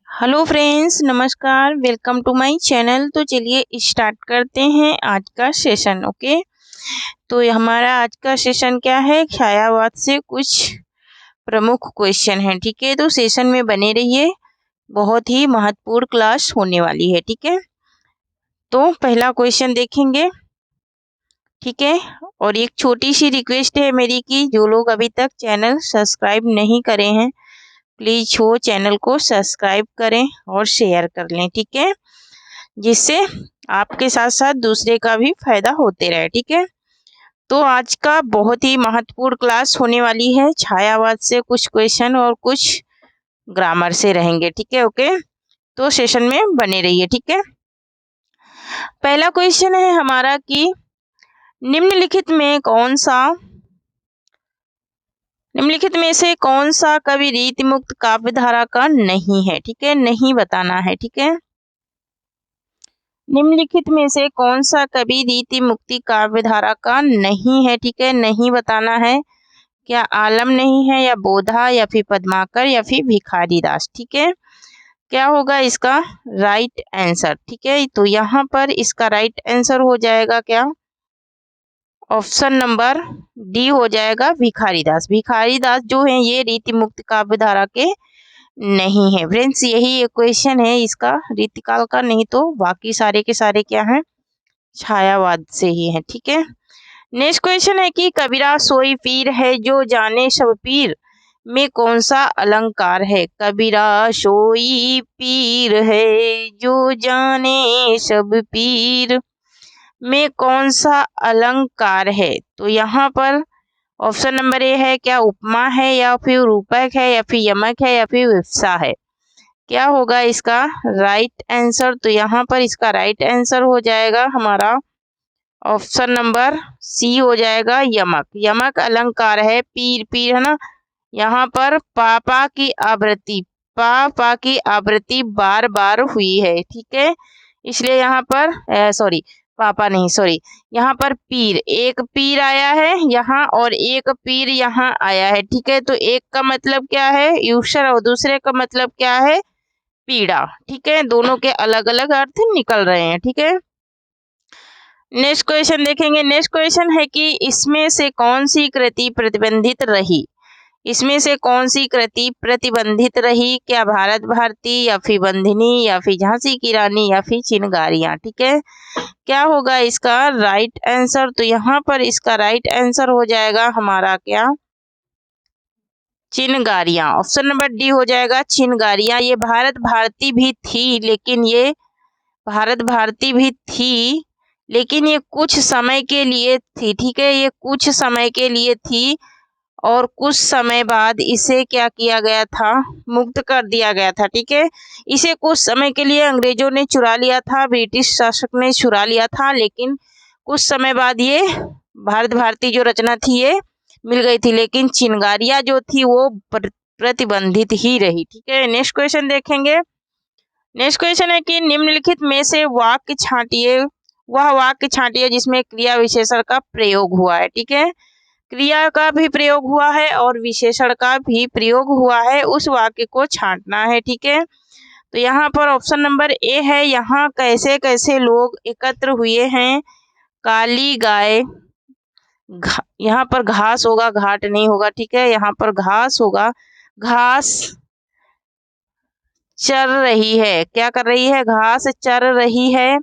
Hello friends, नमस्कार। Welcome to my channel. तो चलिए स्टार्ट करते हैं आज का सेशन। ओके, तो हमारा आज का सेशन क्या है, छायावाद से कुछ प्रमुख क्वेश्चन हैं। ठीक है, तो सेशन में बने रहिए, बहुत ही महत्वपूर्ण क्लास होने वाली है। ठीक है, तो पहला क्वेश्चन देखेंगे। ठीक है, और एक छोटी सी रिक्वेस्ट है मेरी कि जो लोग अभी तक चैनल सब्सक्राइब नहीं करे हैं, प्लीज हो चैनल को सब्सक्राइब करें और शेयर कर लें। ठीक है, जिससे आपके साथ साथ दूसरे का भी फायदा होते रहे। ठीक है, तो आज का बहुत ही महत्वपूर्ण क्लास होने वाली है। छायावाद से कुछ क्वेश्चन और कुछ ग्रामर से रहेंगे। ठीक है, ओके, तो सेशन में बने रहिए। ठीक है, पहला क्वेश्चन है हमारा कि निम्नलिखित में से कौन सा कवि रीति मुक्त काव्य धारा का नहीं है। ठीक है, नहीं बताना है। ठीक है, निम्नलिखित में से कौन सा कवि रीति मुक्ति काव्य धारा का नहीं है। ठीक है, नहीं बताना है। क्या आलम नहीं है, या बोधा, या फिर पद्माकर, या फिर भिखारी दास। ठीक है, क्या होगा इसका राइट आंसर। ठीक है, तो यहाँ पर इसका राइट आंसर हो जाएगा क्या, ऑप्शन नंबर डी हो जाएगा, भिखारी दास। भिखारी दास जो है ये रीति मुक्त काव्य धारा के नहीं है। फ्रेंड्स, यही एक क्वेश्चन है इसका रीतिकाल का, नहीं तो बाकी सारे के सारे क्या हैं, छायावाद से ही है। ठीक है, नेक्स्ट क्वेश्चन है कि कबीरा सोई पीर है जो जाने सब पीर में कौन सा अलंकार है। कबीरा सोई पीर है जो जाने सब पीर में कौन सा अलंकार है। तो यहाँ पर ऑप्शन नंबर ए है, क्या उपमा है, या फिर रूपक है, या फिर यमक है, या फिर विवसा है। क्या होगा इसका राइट आंसर। तो यहाँ पर इसका राइट आंसर हो जाएगा हमारा ऑप्शन नंबर सी हो जाएगा, यमक। यमक अलंकार है। पीर पीर है ना, यहाँ पर पापा की आवृत्ति बार बार हुई है। ठीक है, इसलिए यहाँ पर यहाँ पर पीर, एक पीर आया है यहाँ और एक पीर यहाँ आया है। ठीक है, तो एक का मतलब क्या है, यूसर, और दूसरे का मतलब क्या है, पीड़ा। ठीक है, दोनों के अलग अलग अर्थ निकल रहे हैं। ठीक है, नेक्स्ट क्वेश्चन देखेंगे। नेक्स्ट क्वेश्चन है कि इसमें से कौन सी कृति प्रतिबंधित रही। इसमें से कौन सी कृति प्रतिबंधित रही। क्या भारत भारती, या फिर बंधिनी, या फिर झांसी की रानी, या फिर चिनगारियां। ठीक है, क्या होगा इसका राइट आंसर। तो यहाँ पर इसका राइट आंसर हो जाएगा हमारा क्या, चिनगारियां। ऑप्शन नंबर डी हो जाएगा, चिनगारियां। ये भारत भारती भी थी, लेकिन ये भारत भारती भी थी लेकिन ये कुछ समय के लिए थी। ठीक है, ये कुछ समय के लिए थी और कुछ समय बाद इसे क्या किया गया था, मुक्त कर दिया गया था। ठीक है, इसे कुछ समय के लिए अंग्रेजों ने चुरा लिया था, ब्रिटिश शासक ने चुरा लिया था, लेकिन कुछ समय बाद ये भारत भारती जो रचना थी ये मिल गई थी, लेकिन चिनगारियां जो थी वो प्रतिबंधित ही रही। ठीक है, नेक्स्ट क्वेश्चन देखेंगे। नेक्स्ट क्वेश्चन है कि निम्नलिखित में से वाक्य छांटिए, वह वाक्य छांटिए जिसमें क्रिया विशेषण का प्रयोग हुआ है। ठीक है, क्रिया का भी प्रयोग हुआ है और विशेषण का भी प्रयोग हुआ है, उस वाक्य को छांटना है। ठीक है, तो यहाँ पर ऑप्शन नंबर ए है, यहाँ कैसे कैसे लोग एकत्र हुए हैं। काली गाय, यहाँ पर घास होगा, घाट नहीं होगा। ठीक है, यहाँ पर घास होगा, घास चर रही है। क्या कर रही है, घास चर रही है।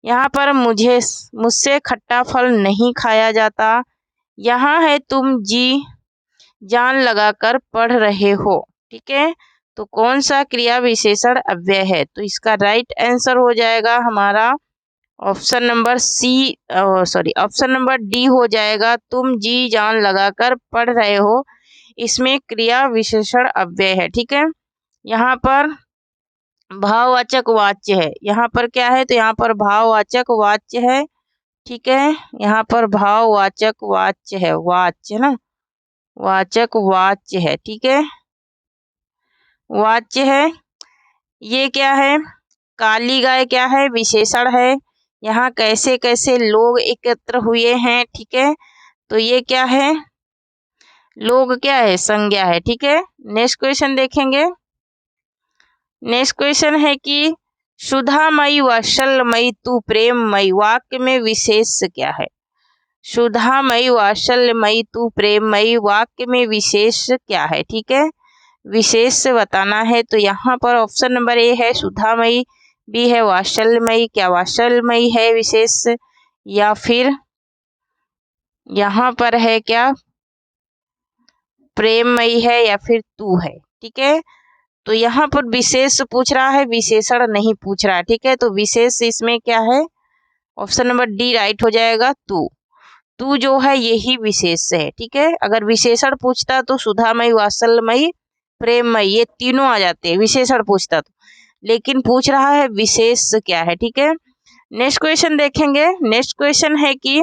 यहाँ पर मुझसे खट्टा फल नहीं खाया जाता। यहाँ है तुम जी जान लगाकर पढ़ रहे हो। ठीक है, तो कौन सा क्रिया विशेषण अव्यय है। तो इसका राइट आंसर हो जाएगा हमारा option number option number D हो जाएगा, तुम जी जान लगाकर पढ़ रहे हो। इसमें क्रिया विशेषण अव्यय है। ठीक है, यहाँ पर भाववाचक वाच्य है। यहाँ पर क्या है, तो यहाँ पर भाववाचक वाच्य है। ठीक है, यहाँ पर भाववाचक वाच्य है, वाच्य ना, वाचक वाच्य है। ठीक है, वाच्य है। ये क्या है, काली गाय क्या है, विशेषण है। यहाँ कैसे कैसे लोग एकत्र हुए हैं। ठीक है, तो ये क्या है, लोग क्या है, संज्ञा है। ठीक है, नेक्स्ट क्वेश्चन देखेंगे। नेक्स्ट क्वेश्चन है कि सुधामयी वात्सल्यमयी तू प्रेममयी वाक्य में विशेष क्या है। सुधामयी वात्सल्यमयी तू प्रेममयी वाक्य में विशेष क्या है। ठीक है, विशेष बताना है। तो यहाँ पर ऑप्शन नंबर ए है सुधामयी, बी है वात्सल्यमयी। क्या वात्सल्यमयी है विशेष, या फिर यहाँ पर है क्या प्रेममयी है, या फिर तू है। ठीक है, तो यहाँ पर विशेष पूछ रहा है, विशेषण नहीं पूछ रहा है। ठीक है, तो विशेष इसमें क्या है, ऑप्शन नंबर डी राइट हो जाएगा। तू जो है यही विशेष है। ठीक है, अगर विशेषण पूछता तो सुधामयी वात्सल्यमयी प्रेममयी ये तीनों आ जाते हैं विशेषण पूछता तो, लेकिन पूछ रहा है विशेष क्या है। ठीक है, नेक्स्ट क्वेश्चन देखेंगे। नेक्स्ट क्वेश्चन है कि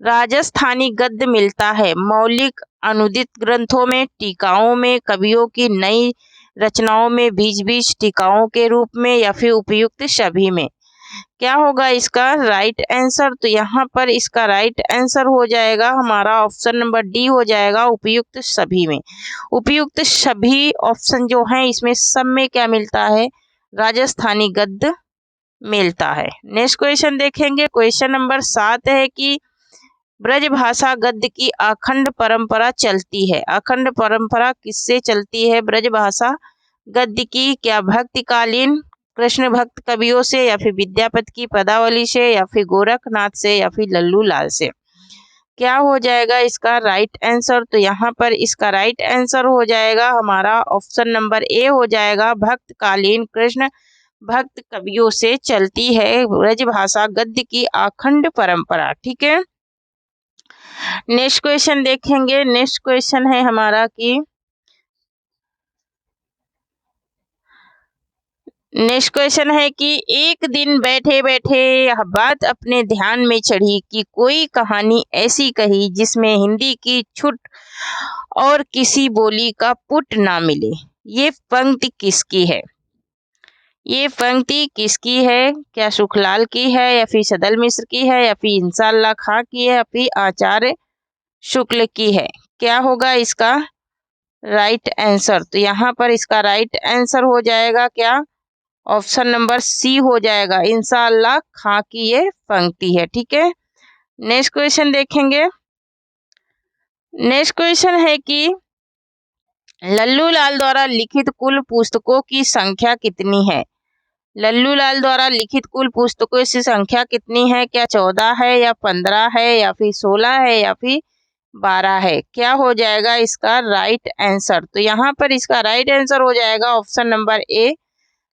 राजस्थानी गद्य मिलता है मौलिक अनुदित ग्रंथों में, टीकाओं में, कवियों की नई रचनाओं में, बीच बीच टीकाओं के रूप में, या फिर उपयुक्त सभी में। क्या होगा इसका राइट आंसर। तो यहाँ पर इसका राइट आंसर हो जाएगा हमारा ऑप्शन नंबर डी हो जाएगा, उपयुक्त सभी में। उपयुक्त सभी ऑप्शन जो है इसमें सब में क्या मिलता है, राजस्थानी गद्य मिलता है। नेक्स्ट क्वेश्चन देखेंगे। क्वेश्चन नंबर 7 है कि ब्रजभाषा गद्य की अखंड परंपरा चलती है। अखंड परंपरा किससे चलती है ब्रजभाषा गद्य की। क्या भक्तिकालीन कृष्ण भक्त कवियों से, या फिर विद्यापति की पदावली से, या फिर गोरखनाथ से, या फिर लल्लू लाल से। क्या हो जाएगा इसका राइट आंसर। तो यहाँ पर इसका राइट आंसर हो जाएगा हमारा ऑप्शन नंबर ए हो जाएगा, भक्तकालीन कृष्ण भक्त कवियों से चलती है ब्रजभाषा गद्य की अखंड परंपरा। ठीक है, नेक्स्ट क्वेश्चन देखेंगे। नेक्स्ट क्वेश्चन है हमारा कि नेक्स्ट क्वेश्चन है कि एक दिन बैठे बैठे यह बात अपने ध्यान में चढ़ी कि कोई कहानी ऐसी कही जिसमें हिंदी की छुट और किसी बोली का पुट ना मिले। ये पंक्ति किसकी है। ये पंक्ति किसकी है। क्या सुखलाल की है, या फिर सदल मिश्र की है, या फिर इंसाल्लाह खां की है, या फिर आचार्य शुक्ल की है। क्या होगा इसका राइट आंसर। तो यहाँ पर इसका राइट आंसर हो जाएगा क्या ऑप्शन नंबर सी हो जाएगा, इंशाअल्लाह खां की ये पंक्ति है। ठीक है, नेक्स्ट क्वेश्चन देखेंगे। नेक्स्ट क्वेश्चन है कि लल्लू लाल द्वारा लिखित कुल पुस्तकों की संख्या कितनी है। लल्लू लाल द्वारा लिखित कुल पुस्तकों की संख्या कितनी है। क्या 14 है, या 15 है, या फिर 16 है, या फिर 12 है। क्या हो जाएगा इसका राइट आंसर। तो यहाँ पर इसका राइट आंसर हो जाएगा ऑप्शन नंबर ए,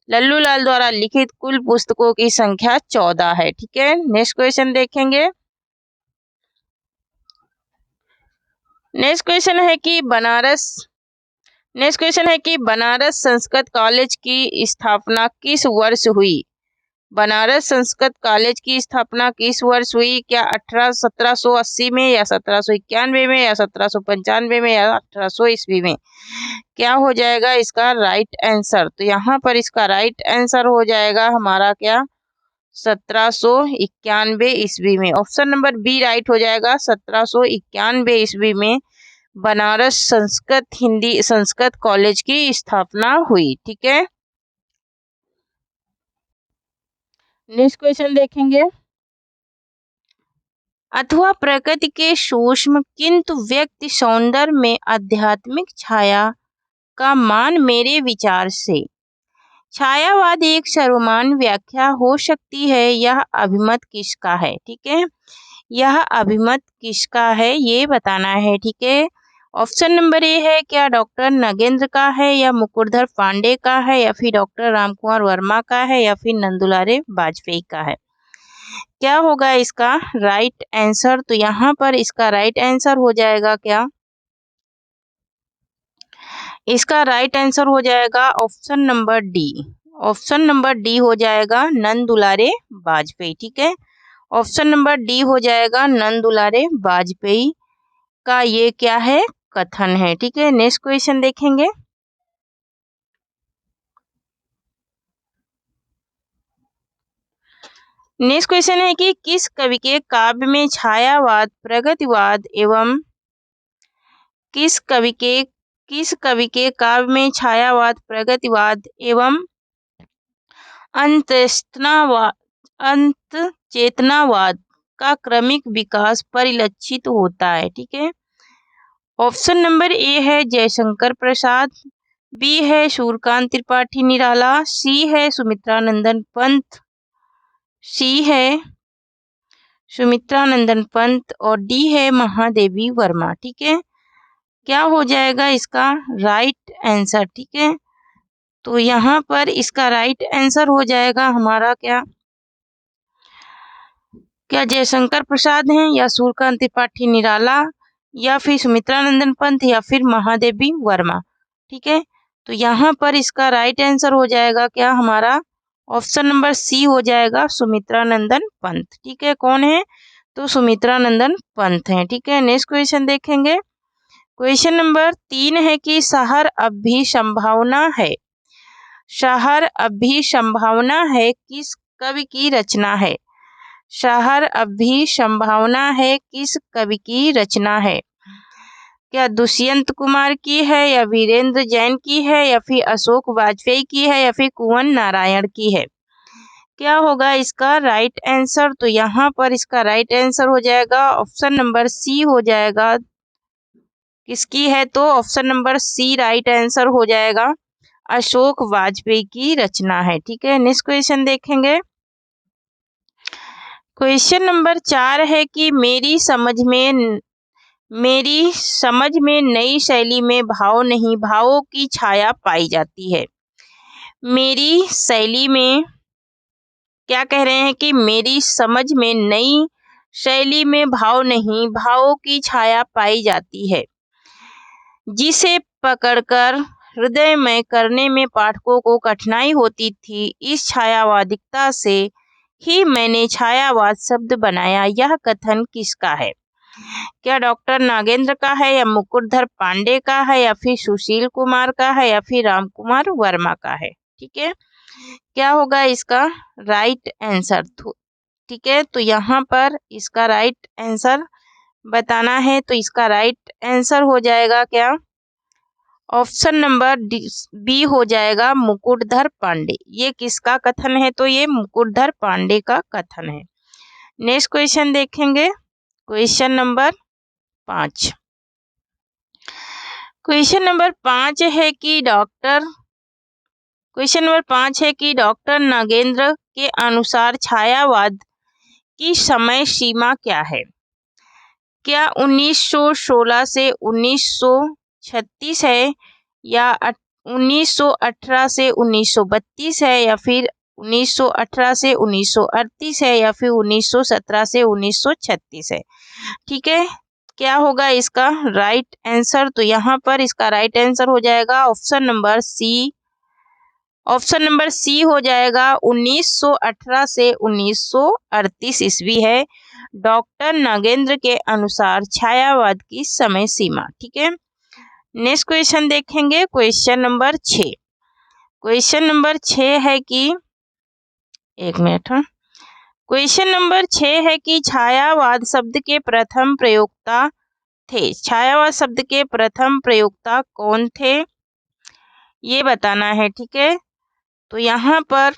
लल्लू लाल द्वारा लिखित कुल पुस्तकों की संख्या 14 है। ठीक है, नेक्स्ट क्वेश्चन देखेंगे। नेक्स्ट क्वेश्चन है कि बनारस संस्कृत कॉलेज की स्थापना किस वर्ष हुई। बनारस संस्कृत कॉलेज की स्थापना किस वर्ष हुई। क्या 1780 में, या 1791 में, या 1795 में, या 1800 ईस्वी में। क्या हो जाएगा इसका राइट आंसर। तो यहाँ पर इसका राइट आंसर हो जाएगा हमारा क्या 1791 ईस्वी में। ऑप्शन नंबर बी राइट हो जाएगा, 1791 ईस्वी में बनारस संस्कृत कॉलेज की स्थापना हुई। ठीक है, नेक्स्ट क्वेश्चन देखेंगे। अथवा प्रकृति के सूक्ष्म किंतु व्यक्ति सौंदर्य में आध्यात्मिक छाया का मान। मेरे विचार से छायावाद एक सर्वमान्य व्याख्या हो सकती है। यह अभिमत किसका है। ठीक है, यह अभिमत किसका है ये बताना है। ठीक है, ऑप्शन नंबर ए है, क्या डॉक्टर नगेंद्र का है, या मुकुरधर पांडे का है, या फिर डॉक्टर रामकुमार वर्मा का है, या फिर नंदुलारे वाजपेयी का है। क्या होगा इसका राइट आंसर। तो यहाँ पर इसका राइट आंसर हो जाएगा क्या, इसका राइट आंसर हो जाएगा option number D. Option number D हो जाएगा नंदुलारे वाजपेयी। ठीक है, ऑप्शन नंबर डी हो जाएगा नंदुलारे वाजपेयी का ये क्या है कथन है। ठीक है, नेक्स्ट क्वेश्चन देखेंगे। नेक्स्ट क्वेश्चन है कि किस कवि के काव्य में छायावाद प्रगतिवाद एवं किस कवि के काव्य में छायावाद प्रगतिवाद एवं अंतचेतनावाद का क्रमिक विकास परिलक्षित होता है। ठीक है, ऑप्शन नंबर ए है जयशंकर प्रसाद, बी है सूर्यकांत त्रिपाठी निराला, सी है सुमित्रानंदन पंत, और डी है महादेवी वर्मा। ठीक है, क्या हो जाएगा इसका राइट आंसर? ठीक है, तो यहाँ पर इसका राइट आंसर हो जाएगा हमारा क्या जयशंकर प्रसाद हैं, या सूर्यकांत त्रिपाठी निराला, या फिर सुमित्रानंदन पंत, या फिर महादेवी वर्मा। ठीक है, तो यहाँ पर इसका राइट आंसर हो जाएगा क्या हमारा ऑप्शन नंबर सी हो जाएगा सुमित्रानंदन पंत। ठीक है, कौन है? तो सुमित्रानंदन पंत हैं। ठीक है, नेक्स्ट क्वेश्चन देखेंगे। क्वेश्चन नंबर 3 है कि शहर अब भी संभावना है। शहर अब भी संभावना है किस कवि की रचना है? शहर अब भी संभावना है किस कवि की रचना है? क्या दुष्यंत कुमार की है, या वीरेंद्र जैन की है, या फिर अशोक वाजपेयी की है, या फिर कुंवर नारायण की है? क्या होगा इसका राइट आंसर? तो यहाँ पर इसका राइट आंसर हो जाएगा ऑप्शन नंबर सी हो जाएगा। किसकी है? तो option number C right answer हो जाएगा, अशोक वाजपेयी की रचना है। ठीक है, नेक्स्ट क्वेश्चन देखेंगे। क्वेश्चन नंबर 4 है कि मेरी समझ में नई शैली में भाव नहीं, भावों की छाया पाई जाती है। मेरी शैली में क्या कह रहे हैं कि मेरी समझ में नई शैली में भाव नहीं, भावों की छाया पाई जाती है, जिसे पकड़कर हृदयमय करने में पाठकों को कठिनाई होती थी। इस छायावादिकता से ही मैंने छायावाद शब्द बनाया। यह कथन किसका है? क्या डॉक्टर नागेंद्र का है, या मुकुटधर पांडे का है, या फिर सुशील कुमार का है, या फिर रामकुमार वर्मा का है? ठीक है, क्या होगा इसका राइट आंसर? ठीक है, तो यहाँ पर इसका राइट आंसर बताना है, तो इसका राइट आंसर हो जाएगा क्या ऑप्शन नंबर बी हो जाएगा मुकुटधर पांडे। ये किसका कथन है? तो ये मुकुटधर पांडे का कथन है। नेक्स्ट क्वेश्चन देखेंगे। क्वेश्चन नंबर 5 है कि डॉक्टर नागेंद्र के अनुसार छायावाद की समय सीमा क्या है? क्या 1916 से 1936 है, या 1918 से 1932 है, या फिर 1918 से 1938 है, या फिर 1917 से 1936 है? ठीक है, क्या होगा इसका राइट आंसर? तो यहाँ पर इसका राइट आंसर हो जाएगा option number C. Option number C हो जाएगा 1918 से 1938 ईस्वी है डॉक्टर नागेंद्र के अनुसार छायावाद की समय सीमा। ठीक है, नेक्स्ट क्वेश्चन देखेंगे। क्वेश्चन नंबर 6 है कि क्वेश्चन नंबर 6 है कि छायावाद शब्द के प्रथम प्रयोक्ता थे। छायावाद शब्द के प्रथम प्रयोक्ता कौन थे, ये बताना है। ठीक है, तो यहाँ पर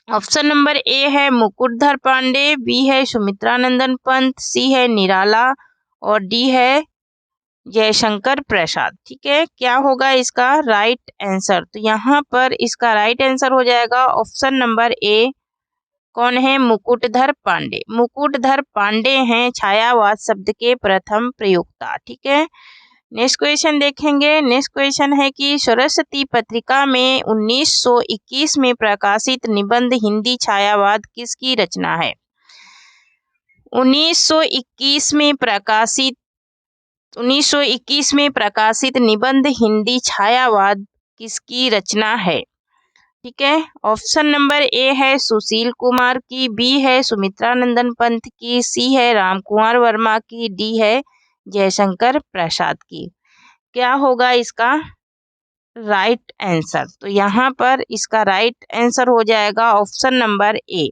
ऑप्शन नंबर ए है मुकुटधर पांडे, बी है सुमित्रानंदन पंत, सी है निराला, और डी है जयशंकर प्रसाद। ठीक है, क्या होगा इसका राइट आंसर? तो यहाँ पर इसका राइट आंसर हो जाएगा ऑप्शन नंबर ए। कौन है? मुकुटधर पांडे। मुकुटधर पांडे हैं छायावाद शब्द के प्रथम प्रयोक्ता। ठीक है, नेक्स्ट क्वेश्चन देखेंगे। नेक्स्ट क्वेश्चन है कि सरस्वती पत्रिका में 1921 में प्रकाशित निबंध हिंदी छायावाद किसकी रचना है? 1921 में प्रकाशित निबंध हिंदी छायावाद किसकी रचना है? ठीक है, ऑप्शन नंबर ए है सुशील कुमार की, बी है सुमित्रानंदन पंत की, सी है रामकुमार वर्मा की, डी है जयशंकर प्रसाद की। क्या होगा इसका राइट आंसर? तो यहाँ पर इसका राइट आंसर हो जाएगा option number A.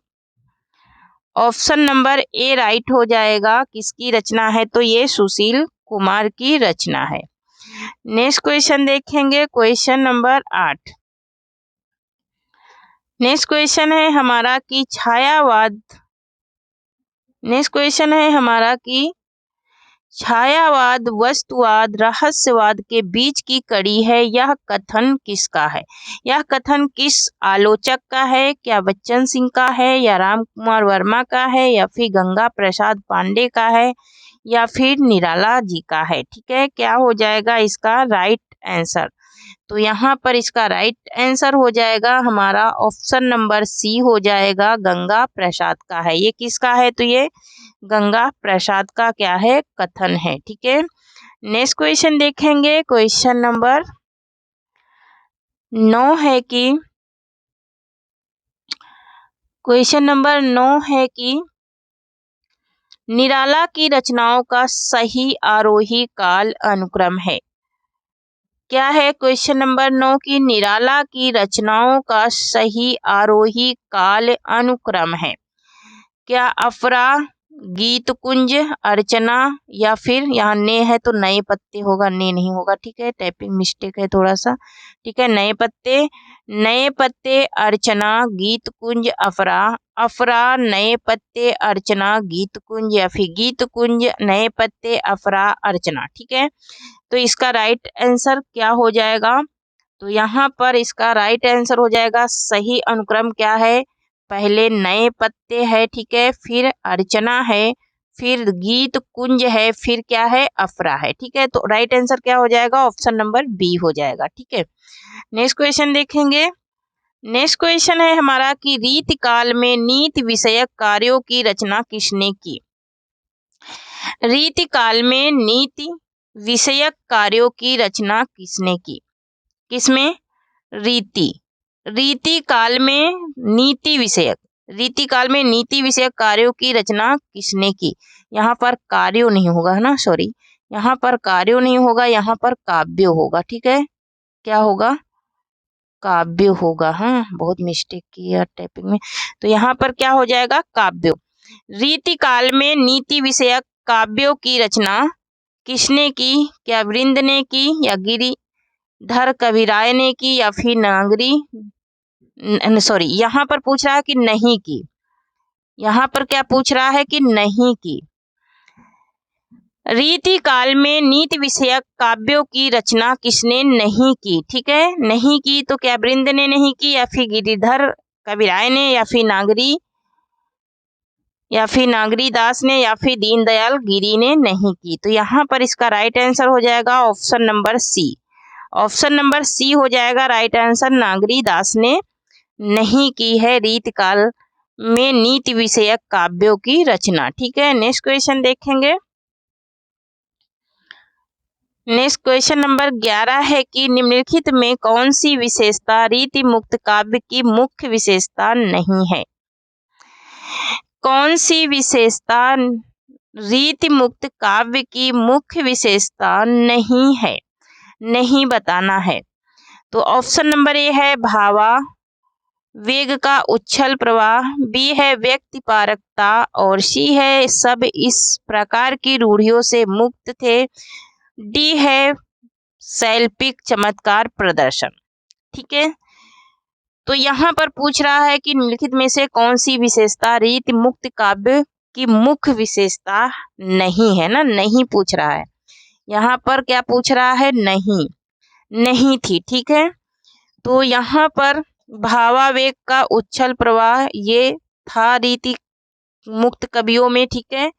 Option number A right हो जाएगा। किसकी रचना है? तो ये सुशील कुमार की रचना है। नेक्स्ट क्वेश्चन देखेंगे। क्वेश्चन नंबर 8 नेक्स्ट क्वेश्चन है हमारा कि छायावाद वस्तुवाद रहस्यवाद के बीच की कड़ी है। यह कथन किसका है? यह कथन किस आलोचक का है? क्या बच्चन सिंह का है, या राम कुमार वर्मा का है, या फिर गंगा प्रसाद पांडे का है, या फिर निराला जी का है? ठीक है, क्या हो जाएगा इसका राइट आंसर? तो यहाँ पर इसका राइट आंसर हो जाएगा हमारा ऑप्शन नंबर सी हो जाएगा, गंगा प्रसाद का है। ये किसका है? तो ये गंगा प्रसाद का क्या है? कथन है। ठीक है, नेक्स्ट क्वेश्चन देखेंगे। क्वेश्चन नंबर 9 है कि निराला की रचनाओं का सही आरोही काल अनुक्रम है। क्या है? क्वेश्चन नंबर 9 की निराला की रचनाओं का सही आरोही काल अनुक्रम है। क्या अफरा, गीत कुंज, अर्चना, या फिर यहाँ ने है तो नए पत्ते होगा, ने नहीं होगा। ठीक है, टाइपिंग मिस्टेक है थोड़ा सा। ठीक है, नए पत्ते, अर्चना, गीत कुंज, अफरा, नए पत्ते, अर्चना, गीत कुंज, या फिर गीत कुंज, नए पत्ते, अफरा, अर्चना। ठीक है, तो इसका राइट आंसर क्या हो जाएगा? तो यहाँ पर इसका राइट आंसर हो जाएगा, सही अनुक्रम क्या है? पहले नए पत्ते है, ठीक है, फिर अर्चना है, फिर गीत कुंज है, फिर क्या है? अफरा है। ठीक है, तो राइट आंसर क्या हो जाएगा? ऑप्शन नंबर बी हो जाएगा। ठीक है, नेक्स्ट क्वेश्चन देखेंगे। नेक्स्ट क्वेश्चन है हमारा कि रीति काल में नीति विषयक कार्यों की रचना किसने की? रीति काल में नीति विषयक कार्यों की रचना किसने की? किसमें? रीति काल में नीति विषयक कार्यों की रचना किसने की? यहाँ पर कार्यों नहीं होगा, है ना, सॉरी, यहाँ पर कार्यों नहीं होगा, यहाँ पर काव्य होगा। ठीक है, क्या होगा? काव्य होगा। हाँ, बहुत मिस्टेक की है टाइपिंग में। तो यहाँ पर क्या हो जाएगा? काव्य। रीति काल में नीति विषयक काव्यों की रचना किसने की? क्या वृंद ने की, या गिरिधर कविराय ने की, या फिर यहाँ पर पूछ रहा है कि नहीं की। यहाँ पर क्या पूछ रहा है कि नहीं की। रीति काल में नीति विषयक काव्यों की रचना किसने नहीं की? ठीक है, नहीं की, तो क्या वृंद ने नहीं की, या फिर गिरिधर कविराय ने, या फिर नागरी दास ने, या फिर दीनदयाल गिरी ने नहीं की। तो यहाँ पर इसका राइट आंसर हो जाएगा option number C. Option number C हो जाएगा राइट आंसर, नागरी दास ने नहीं की है रीति काल में नीति विषयक काव्यों की रचना। ठीक है, नेक्स्ट क्वेश्चन देखेंगे। नेक्स्ट क्वेश्चन नंबर 11 है कि निम्नलिखित में कौन सी विशेषता रीति मुक्त काव्य की मुख्य विशेषता नहीं है? कौन सी विशेषता रीति मुक्त काव्य की मुख्य विशेषता नहीं है? नहीं बताना है। तो ऑप्शन नंबर ए है भावावेग का उच्छल प्रवाह, बी है व्यक्तिपारकता, और सी है सब इस प्रकार की रूढ़ियों से मुक्त थे, डी है शैल्पिक चमत्कार प्रदर्शन। ठीक है, तो यहाँ पर पूछ रहा है कि निम्नलिखित में से कौन सी विशेषता रीति मुक्त काव्य की मुख्य विशेषता नहीं है ना, नहीं पूछ रहा है। यहाँ पर क्या पूछ रहा है? नहीं थी। ठीक है, तो यहाँ पर भावावेग का उच्छल प्रवाह ये था रीति मुक्त कवियों में। ठीक है,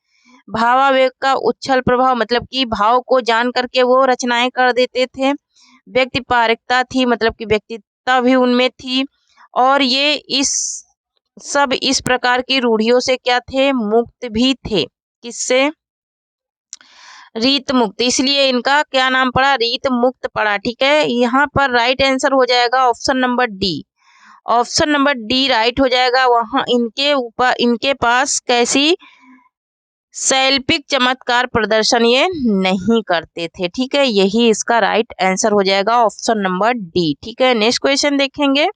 भावावेग का उच्छल प्रभाव मतलब कि भाव को जान करके वो रचनाएं कर देते थे। व्यक्तिपारकता थी, मतलब कि व्यक्तित्व भी उनमें थी, और ये सब इस प्रकार की रूढ़ियों से क्या थे? मुक्त भी थे। किससे? रीत मुक्त, इसलिए इनका क्या नाम पड़ा? रीत मुक्त पड़ा। ठीक है, यहाँ पर राइट आंसर हो जाएगा option number D. Option number D right हो जाएगा। वहां इनके पास कैसी शैल्पिक चमत्कार प्रदर्शन ये नहीं करते थे। ठीक है, यही इसका राइट आंसर हो जाएगा ऑप्शन नंबर डी। ठीक है, नेक्स्ट क्वेश्चन देखेंगे।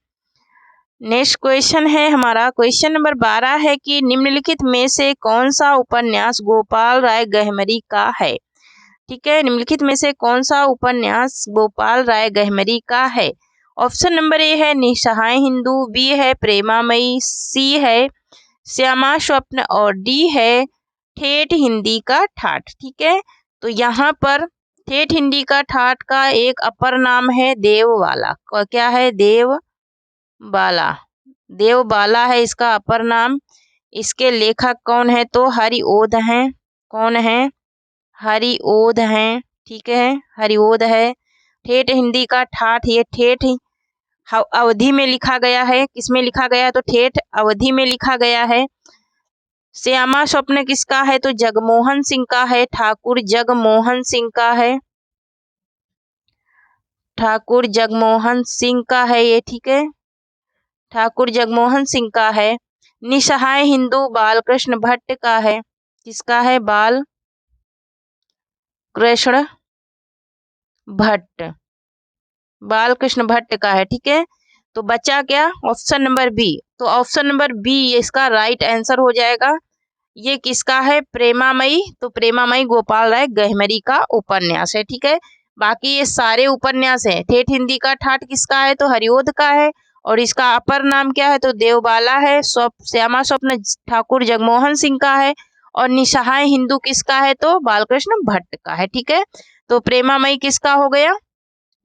नेक्स्ट क्वेश्चन है हमारा क्वेश्चन नंबर 12 है कि निम्नलिखित में से कौन सा उपन्यास गोपाल राय गहमरी का है? ठीक है, निम्नलिखित में से कौन सा उपन्यास गोपाल राय गहमरी का है? ऑप्शन नंबर ए है निसहाय हिंदू, बी है प्रेमामयी, सी है श्यामा स्वप्न और डी है ठेठ हिंदी का ठाठ। ठीक है, तो यहाँ पर ठेठ हिंदी का ठाठ का एक अपर नाम है देवबाला। क्या है? देवबाला। देवबाला है इसका अपर नाम। इसके लेखक कौन है? तो हरिओध हैं। कौन है? हरिओध हैं। ठीक है, हरिओध है। ठेठ हिंदी का ठाठ, ये ठेठ अवधि में लिखा गया है। किसमें लिखा गया है? तो ठेठ अवधि में लिखा गया है। श्यामा स्वप्न किसका है? तो जगमोहन सिंह का है। ठाकुर जगमोहन सिंह का है। ठाकुर जगमोहन सिंह का है ये। ठीक है, ठाकुर जगमोहन सिंह का है। निसहाय हिंदू बालकृष्ण भट्ट का है। किसका है? बालकृष्ण भट्ट। बालकृष्ण भट्ट का है। ठीक है, तो बचा क्या? Option number B. तो ऑप्शन नंबर बी इसका राइट आंसर हो जाएगा। ये किसका है? प्रेमामयी। तो प्रेमामयी गोपाल राय गहमरी का उपन्यास है। ठीक है, बाकी ये सारे उपन्यास हैं। ठेठ हिंदी का ठाठ किसका है? तो हरिओध का है। और इसका अपर नाम क्या है? तो देवबाला है। श्यामा स्वप्न ठाकुर जगमोहन सिंह का है। और निसहाय हिंदू किसका है? तो बालकृष्ण भट्ट का है। ठीक है, तो प्रेमामयी किसका हो गया?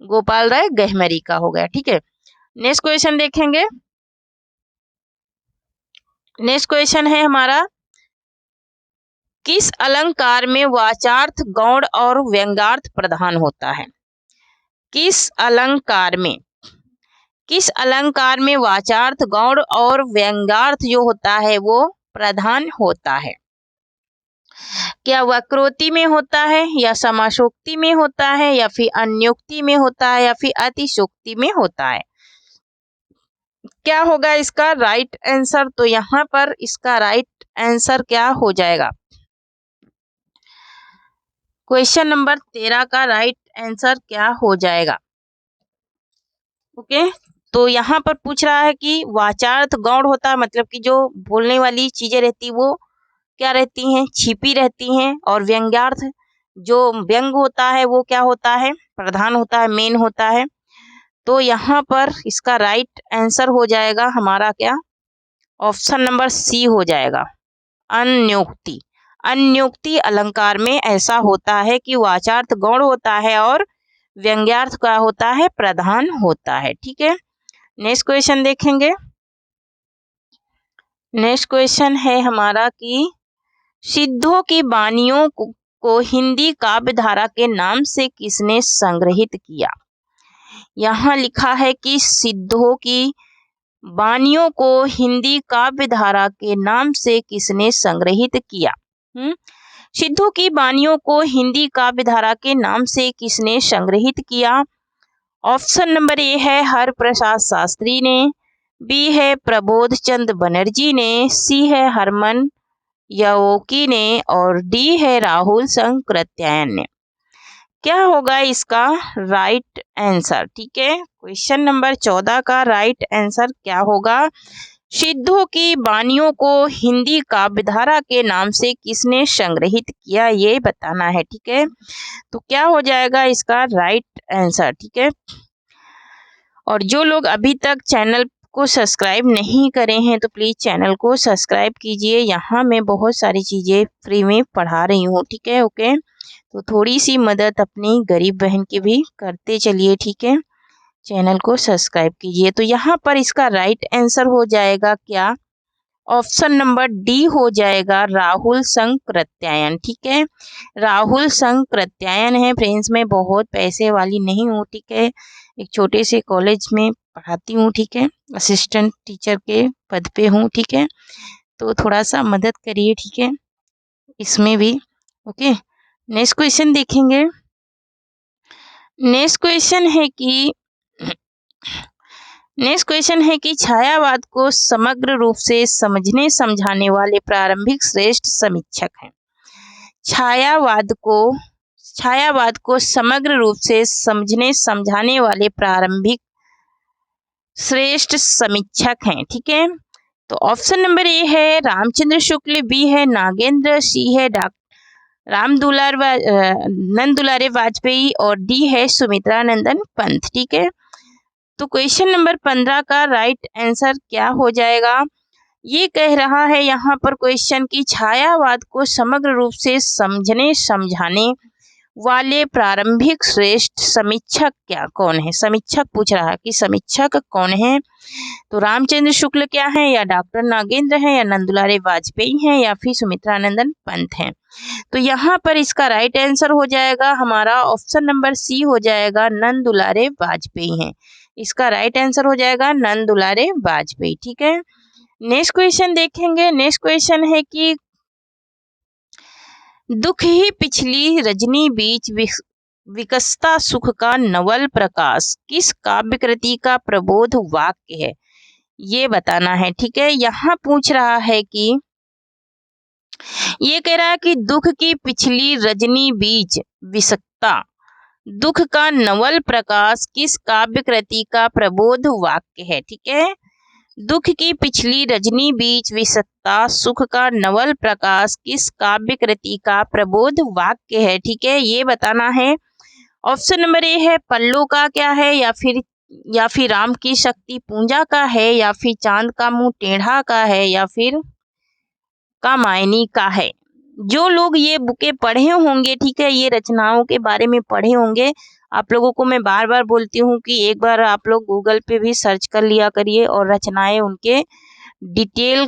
गोपाल राय गहमरी का हो गया। ठीक है, नेक्स्ट क्वेश्चन देखेंगे। नेक्स्ट क्वेश्चन है हमारा, किस अलंकार में वाचार्थ गौण और व्यंग्यार्थ प्रधान होता है? किस अलंकार में वाचार्थ गौण और व्यंग्यार्थ जो होता है वो प्रधान होता है? क्या वक्रोक्ति में होता है, या समासोक्ति में होता है, या फिर अन्योक्ति में होता है, या फिर अतिशोक्ति में होता है? क्या होगा इसका राइट आंसर? तो यहाँ पर इसका राइट आंसर क्या हो जाएगा? क्वेश्चन नंबर 13 का राइट आंसर क्या हो जाएगा? ओके, तो यहाँ पर पूछ रहा है कि वाचार्थ गौण होता है, मतलब कि जो बोलने वाली चीजें रहती वो क्या रहती हैं? छिपी रहती हैं। और व्यंग्यार्थ जो व्यंग होता है वो क्या होता है? प्रधान होता है, मेन होता है। तो यहाँ पर इसका राइट आंसर हो जाएगा हमारा क्या? ऑप्शन नंबर सी हो जाएगा, अन्योक्ति। अन्योक्ति अलंकार में ऐसा होता है कि वाचार्थ गौण होता है और व्यंग्यार्थ का होता है प्रधान होता है। ठीक है, नेक्स्ट क्वेश्चन देखेंगे। नेक्स्ट क्वेश्चन है हमारा कि सिद्धों की वाणियों को हिंदी काव्य धारा के नाम से किसने संग्रहित किया? यहाँ लिखा है कि सिद्धों की वाणियों को हिंदी काव्य धारा के नाम से किसने संग्रहित किया? सिद्धों की वाणियों को हिंदी काव्य धारा के नाम से किसने संग्रहित किया? ऑप्शन नंबर ए है हरप्रसाद शास्त्री ने, बी है प्रबोध चंद बनर्जी ने, सी है हरमन याओकी ने, और डी है राहुल संकृत्यायन ने। क्या होगा इसका राइट आंसर? ठीक है, क्वेश्चन नंबर 14 का राइट आंसर क्या होगा? सिद्धों की वाणियों को हिंदी काव्य धारा के नाम से किसने संग्रहित किया, ये बताना है। ठीक है, तो क्या हो जाएगा इसका राइट आंसर? ठीक है, और जो लोग अभी तक चैनल को सब्सक्राइब नहीं करे हैं तो प्लीज़ चैनल को सब्सक्राइब कीजिए। यहाँ मैं बहुत सारी चीज़ें फ्री में पढ़ा रही हूँ। ठीक है, ओके, तो थोड़ी सी मदद अपनी गरीब बहन की भी करते चलिए। ठीक है, चैनल को सब्सक्राइब कीजिए। तो यहाँ पर इसका राइट आंसर हो जाएगा क्या? ऑप्शन नंबर डी हो जाएगा, राहुल संकृत्यायन। ठीक है, राहुल संकृत्यायन है। फ्रेंड्स, मैं बहुत पैसे वाली नहीं हूँ। ठीक है, एक छोटे से कॉलेज में पढ़ाती हूँ। ठीक है, असिस्टेंट टीचर के पद पे हूँ। ठीक है, तो थोड़ा सा मदद करिए। ठीक है, इसमें भी। ओके, नेक्स्ट क्वेश्चन देखेंगे। नेक्स्ट क्वेश्चन है कि छायावाद को समग्र रूप से समझने समझाने वाले प्रारंभिक श्रेष्ठ समीक्षक हैं। छायावाद को समग्र रूप से समझने समझाने वाले प्रारंभिक श्रेष्ठ समीक्षक हैं। ठीक है, तो ऑप्शन नंबर ए है रामचंद्र शुक्ल, बी है नागेंद्र, सी है नंद दुलारे वाजपेयी, और डी है सुमित्रा नंदन पंत। ठीक है, तो क्वेश्चन नंबर 15 का राइट आंसर क्या हो जाएगा? ये कह रहा है यहाँ पर क्वेश्चन की छायावाद को समग्र रूप से समझने समझाने वाले प्रारंभिक श्रेष्ठ समीक्षक कौन है? समीक्षक पूछ रहा है कि समीक्षक कौन है? तो रामचंद्र शुक्ल क्या है, या डॉक्टर नागेंद्र है, या नंदुलारे वाजपेयी हैं, या फिर सुमित्रानंदन पंत हैं? तो यहाँ पर इसका राइट आंसर हो जाएगा हमारा ऑप्शन नंबर सी हो जाएगा, नंदुलारे वाजपेयी हैं। इसका राइट आंसर हो जाएगा नंदुलारे वाजपेयी। ठीक है, नेक्स्ट क्वेश्चन देखेंगे। नेक्स्ट क्वेश्चन है कि दुख ही पिछली रजनी बीच विकसता सुख का नवल प्रकाश किस काव्य कृति का प्रबोध वाक्य है? ये बताना है। ठीक है, यहाँ पूछ रहा है कि ये कह रहा है कि दुख की पिछली रजनी बीच विकसता दुख का नवल प्रकाश किस काव्य कृति का प्रबोध वाक्य है? ठीक है, दुख की पिछली रजनी बीच विकसता सुख का नवल प्रकाश किस काव्य कृति का प्रबोध वाक्य है? ठीक है, ये बताना है। ऑप्शन नंबर ए है पल्लो का क्या है, या फिर राम की शक्ति पूंजा का है, या फिर चांद का मुंह टेढ़ा का है, या फिर कामायनी का है। जो लोग ये बुकें पढ़े होंगे, ठीक है, ये रचनाओं के बारे में पढ़े होंगे, आप लोगों को मैं बार बार बोलती हूँ कि एक बार आप लोग गूगल पे भी सर्च कर लिया करिए और रचनाएं उनके डिटेल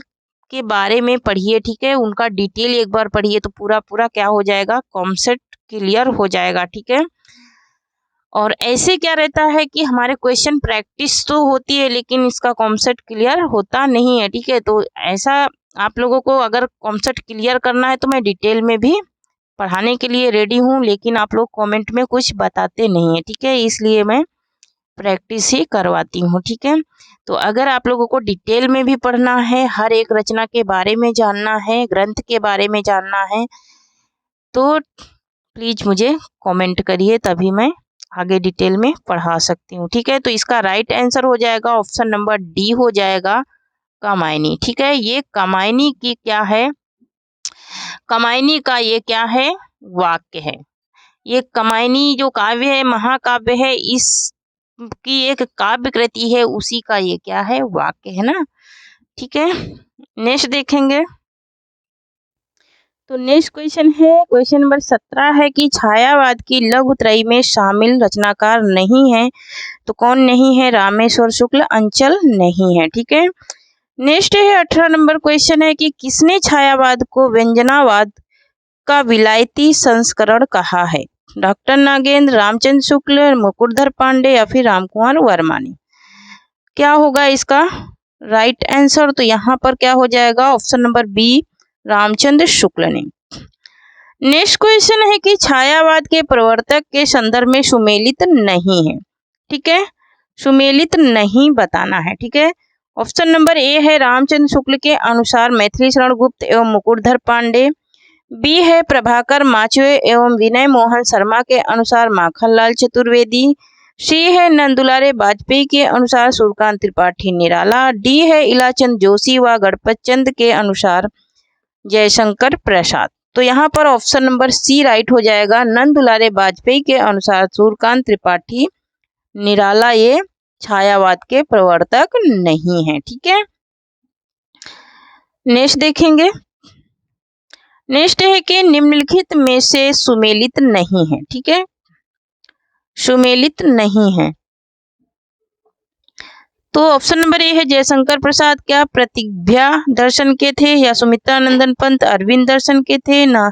के बारे में पढ़िए। ठीक है, उनका डिटेल एक बार पढ़िए तो पूरा क्या हो जाएगा, कॉन्सेप्ट क्लियर हो जाएगा। ठीक है, और ऐसे क्या रहता है कि हमारे क्वेश्चन प्रैक्टिस तो होती है लेकिन इसका कॉन्सेप्ट क्लियर होता नहीं है। ठीक है, तो ऐसा आप लोगों को अगर कॉन्सेप्ट क्लियर करना है तो मैं डिटेल में भी पढ़ाने के लिए रेडी हूँ, लेकिन आप लोग कमेंट में कुछ बताते नहीं है। ठीक है, इसलिए मैं प्रैक्टिस ही करवाती हूँ। ठीक है, तो अगर आप लोगों को डिटेल में भी पढ़ना है, हर एक रचना के बारे में जानना है, ग्रंथ के बारे में जानना है, तो प्लीज मुझे कमेंट करिए, तभी मैं आगे डिटेल में पढ़ा सकती हूँ। ठीक है, तो इसका राइट आंसर हो जाएगा ऑप्शन नंबर डी हो जाएगा, कामायनी। ठीक है, ये कामायनी की क्या है, कामायनी का ये क्या है, वाक्य है। ये कामायनी जो काव्य है, महाकाव्य है, इस की एक काव्य कृति है, उसी का ये क्या है, वाक्य है ना। ठीक है, नेक्स्ट देखेंगे। तो नेक्स्ट क्वेश्चन है, क्वेश्चन नंबर 17 है कि छायावाद की लघुत्रयी में शामिल रचनाकार नहीं है, तो कौन नहीं है? रामेश्वर शुक्ल, अंचल नहीं है। ठीक है, नेक्स्ट है 18 नंबर क्वेश्चन है कि किसने छायावाद को व्यंजनावाद का विलायती संस्करण कहा है? डॉक्टर नागेंद्र, रामचंद्र शुक्ल, मुकुटधर पांडे, या फिर रामकुमार वर्मा ने। क्या होगा इसका राइट आंसर? तो यहाँ पर क्या हो जाएगा, option number B, Ramchandra Shukla ने। नेक्स्ट क्वेश्चन है कि छायावाद के प्रवर्तक के संदर्भ में सुमेलित नहीं है। ठीक है, सुमेलित नहीं बताना है। ठीक है, ऑप्शन नंबर ए है रामचंद्र शुक्ल के अनुसार मैथिली शरण गुप्त एवं मुकुटधर पांडे, बी है प्रभाकर माचवे एवं विनय मोहन शर्मा के अनुसार माखनलाल चतुर्वेदी, सी है नंदुलारे वाजपेयी के अनुसार सूर्यकांत त्रिपाठी निराला, डी है इलाचंद जोशी व गणपत चंद के अनुसार जयशंकर प्रसाद। तो यहाँ पर ऑप्शन नंबर सी राइट हो जाएगा, नंदुलारे वाजपेयी के अनुसार सूर्यकांत त्रिपाठी निराला ये छायावाद के प्रवर्तक नहीं है। ठीक है, नेक्स्ट देखेंगे। नेक्स्ट है कि निम्नलिखित में से सुमेलित नहीं है। ठीक है, सुमेलित नहीं है, तो ऑप्शन नंबर ए है जयशंकर प्रसाद क्या प्रतिभा दर्शन के थे, या सुमित्रानंदन पंत अरविंद दर्शन के थे, ना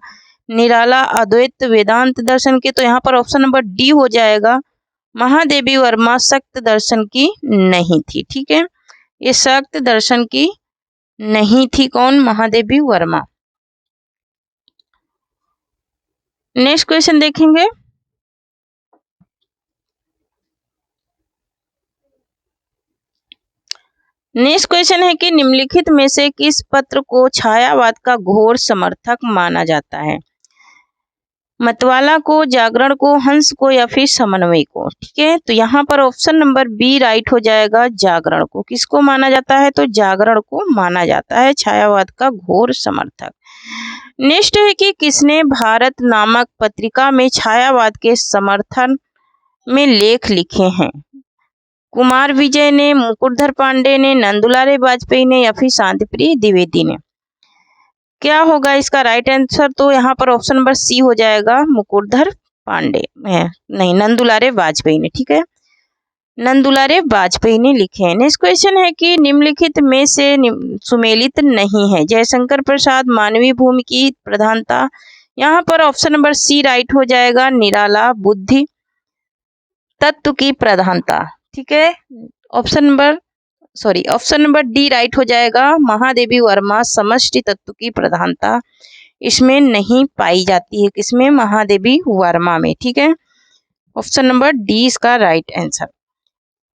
निराला अद्वैत वेदांत दर्शन के। तो यहाँ पर ऑप्शन नंबर डी हो जाएगा, महादेवी वर्मा शक्त दर्शन की नहीं थी। ठीक है, ये शक्त दर्शन की नहीं थी, कौन? महादेवी वर्मा। नेक्स्ट क्वेश्चन देखेंगे। नेक्स्ट क्वेश्चन है कि निम्नलिखित में से किस पत्र को छायावाद का घोर समर्थक माना जाता है? मतवाला को, जागरण को, हंस को, या फिर समन्वय को। ठीक है, तो यहाँ पर ऑप्शन नंबर बी राइट हो जाएगा, जागरण को। किसको माना जाता है? तो जागरण को माना जाता है छायावाद का घोर समर्थक। नेक्स्ट है कि किसने भारत नामक पत्रिका में छायावाद के समर्थन में लेख लिखे हैं? कुमार विजय ने, मुकुटधर पांडे ने, नंदुलारे वाजपेयी ने या फिर शांतिप्रिय द्विवेदी ने। क्या होगा इसका राइट आंसर? तो यहाँ पर ऑप्शन नंबर सी हो जाएगा, मुकुटधर पांडे नहीं, नंदुलारे वाजपेयी ने। ठीक है, नंदुलारे वाजपेयी ने लिखे हैं। नेक्स्ट क्वेश्चन है कि निम्नलिखित में से सुमेलित नहीं है। जयशंकर प्रसाद, मानवीय भूमि की प्रधानता, यहाँ पर ऑप्शन नंबर सी राइट हो जाएगा, निराला, बुद्धि तत्व की प्रधानता। ठीक है, ऑप्शन नंबर डी राइट हो जाएगा, महादेवी वर्मा, समष्टि तत्व की प्रधानता इसमें नहीं पाई जाती है। किसमें? महादेवी वर्मा में। ठीक है, ऑप्शन नंबर डी इसका राइट आंसर।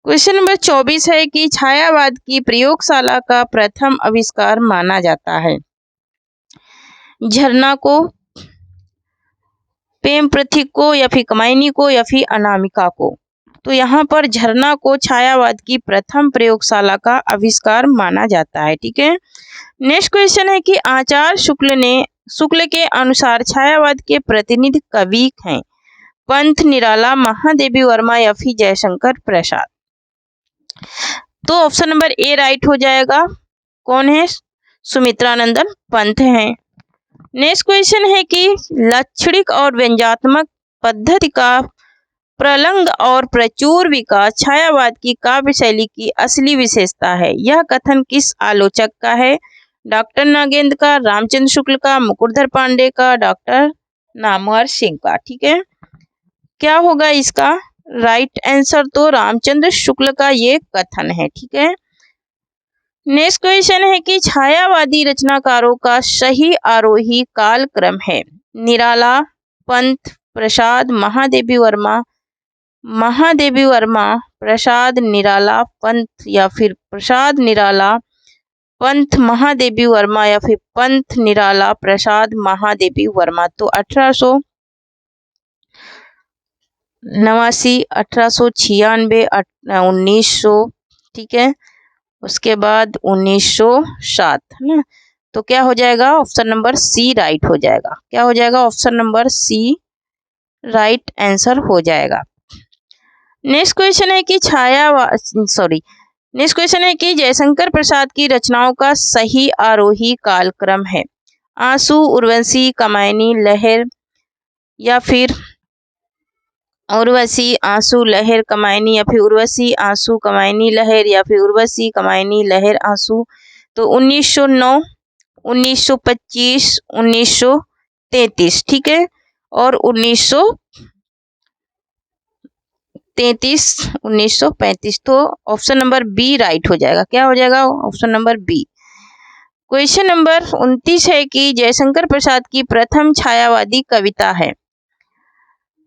क्वेश्चन नंबर 24 है कि छायावाद की प्रयोगशाला का प्रथम आविष्कार माना जाता है। झरना को, प्रेम प्रतीक को या फिर कमायनी को या फिर अनामिका को। तो यहाँ पर झरना को छायावाद की प्रथम प्रयोगशाला का आविष्कार माना जाता है। ठीक है, नेक्स्ट क्वेश्चन है कि आचार्य शुक्ल के अनुसार छायावाद के प्रतिनिधि कवि हैं। पंत, निराला, महादेवी वर्मा या फिर जयशंकर प्रसाद। तो ऑप्शन नंबर ए राइट हो जाएगा। कौन है? सुमित्रानंदन पंत हैं। नेक्स्ट क्वेश्चन है कि लक्षणिक और व्यंग्यात्मक पद्धति का प्रलंग और प्रचुर विकास छायावाद की काव्य शैली की असली विशेषता है। यह कथन किस आलोचक का है? डॉक्टर नागेंद्र का, रामचंद्र शुक्ल का, मुकुटधर पांडे का, डॉक्टर नामवर सिंह का। ठीक है, क्या होगा इसका राइट आंसर? तो रामचंद्र शुक्ल का ये कथन है। ठीक है, नेक्स्ट क्वेश्चन है कि छायावादी रचनाकारों का सही आरोही काल क्रम है। निराला, पंत, प्रसाद, महादेवी वर्मा, प्रसाद, निराला, पंत या फिर प्रसाद, निराला, पंत, महादेवी वर्मा या फिर पंत, निराला, प्रसाद, महादेवी वर्मा। तो 1889, 1896, 1900, ठीक है, उसके बाद 1907 है ना। तो क्या हो जाएगा? ऑप्शन नंबर सी राइट हो जाएगा। क्या हो जाएगा? Option number C right answer हो जाएगा। नेक्स्ट क्वेश्चन है कि जयशंकर प्रसाद की रचनाओं का सही आरोही कालक्रम है। आंसू, उर्वशी, कमायनी, लहर या फिर उर्वशी, आंसू, लहर, कमायनी या फिर उर्वशी, आंसू, कमायनी, लहर या फिर उर्वशी, कमायनी, लहर, आंसू। तो 1909, 1925, 1933, ठीक है, और 1933, 1935। तो ऑप्शन नंबर बी राइट हो जाएगा। क्या हो जाएगा? Option number B. Question number 29 है कि जयशंकर प्रसाद की प्रथम छायावादी कविता है।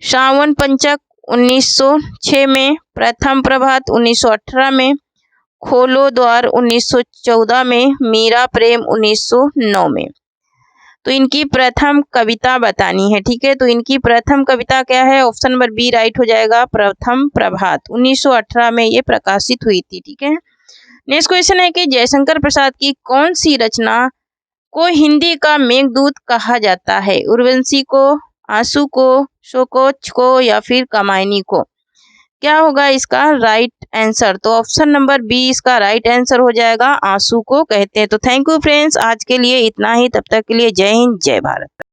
श्रावण पंचक 1906 में, प्रथम प्रभात 1918 में, खोलो द्वार 1914 में, मीरा प्रेम 1909 में। तो इनकी प्रथम कविता बतानी है। ठीक है, तो इनकी प्रथम कविता क्या है? ऑप्शन नंबर बी राइट हो जाएगा, प्रथम प्रभात 1918 में ये प्रकाशित हुई थी। ठीक है, नेक्स्ट क्वेश्चन है कि जयशंकर प्रसाद की कौन सी रचना को हिंदी का मेघदूत कहा जाता है? उर्वशी को, आंसू को, शोकोच को या फिर कमायनी को। क्या होगा इसका राइट आंसर? तो ऑप्शन नंबर बी इसका राइट आंसर हो जाएगा, आंसू को कहते हैं। तो थैंक यू फ्रेंड्स, आज के लिए इतना ही। तब तक के लिए जय हिंद, जय भारत।